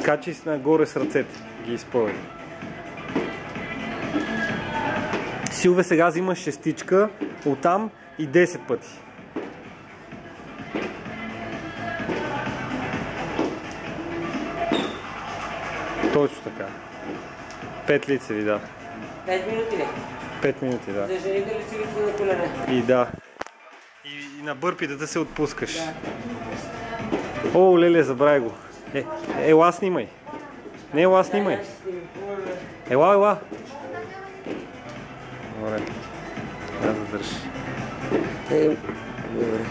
Качи си нагоре с ръцете, ги изпълни. Силве, сега взимаш шестичка, оттам и 10 пъти. Точно така. 5 лицеви, да. 5 минути ли? 5 минути, да. За жените лицевите на колене. И да. И на бърпите да се отпускаш. Да. О, леле, забравя го. Ела снимай. Не, ела снимай. Ела, ела. Добре. Да, задържи. Добре.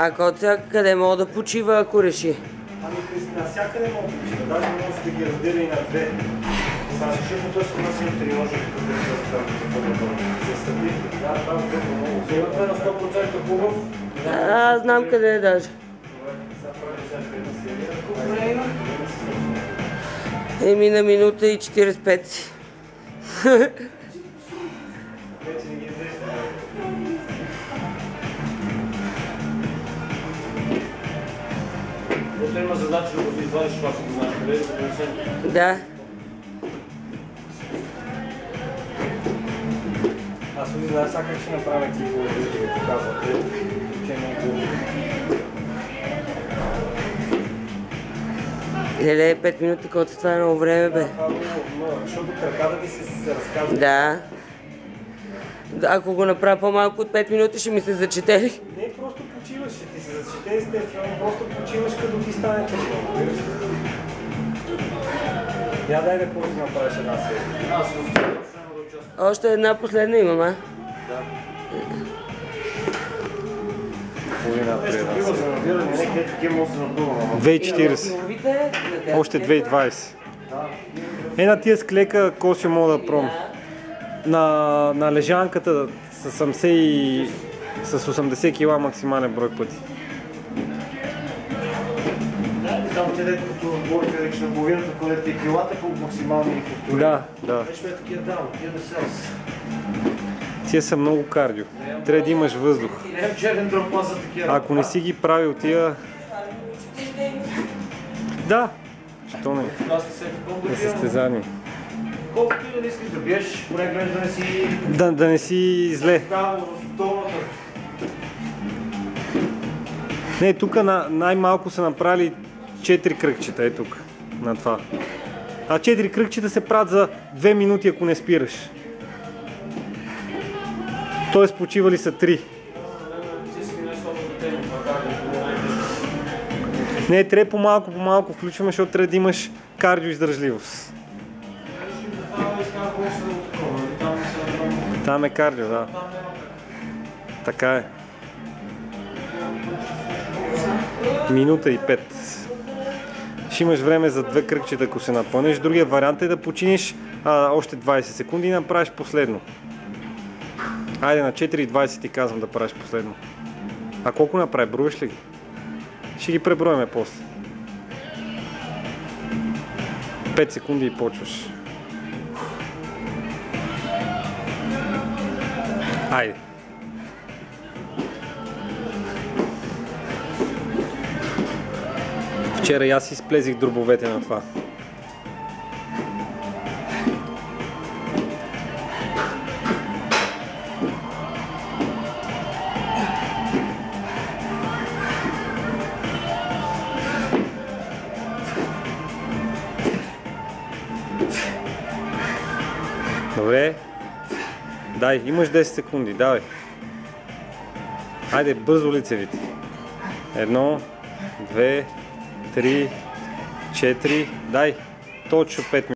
Ако от всякъде мога да почива, ако реши. Ами, навсякъде мога да почива, даже може да ги разделя и на две. Сега ще той се отнася и треножи, като да се там за стъпите. Да, това е много. Вземате на 100% хубав. Аз знам къде е даже. Еми на минута и 45. Може да има задача да го извадиш това, ако знаеш къде, за да не се... Да. Аз не знам сега как ще направя екипо, да ви показвате, че не е хубаво. Леле, 5 минути, колкото това е много време, бе. Защото краката ви се разказва. Да. Ако го направя по-малко от 5 минути, ще ми се зачете ли? Не, просто почиваш, ще ти се зачете естествено, просто почиваш като ти стане такова. Я дай да какво си направиш една серия. Аз Още една последна имам, а? Да. Половина преда. 2,40. Още 2,20. Една тия с клека коси мога да пробвам. На лежанката с 80 кг максимален брой пъти. Само те дето като говорите, дека ще наполовината, където е килата по максимални фактори. Да, да. Вече ме такива дал, тия да селс. Тия са много кардио. Трябва да имаш въздух. Ако не си ги правил тия... Да. Що не? На състезание. Колко ти да искаш да биеш, поне гледаш да не си... Да не си зле. Не, тук най-малко са направили 4 кръгчета, е тук, на това. А 4 кръгчета се правят за 2 минути, ако не спираш. Тоест почивали са 3. Не, трябва по-малко включваме, защото трябва да имаш кардиоиздържливост. Там е кардио, да. Така е. Минута и 5. Ще имаш време за 2 кръгчета, ако се напълнеш. Другия вариант е да починеш още 20 секунди и направиш последно. Айде на 4,20 ти казвам да правиш последно. А колко направи? Броиш ли ги? Ще ги преброиме после. 5 секунди и почваш. Айде. Вчера и аз изплезих дробовете на това. Добре. Дай, имаш 10 секунди, давай. Хайде, бързо лицевите. 1, 2, 3, 4, дай. Точно 5 минути.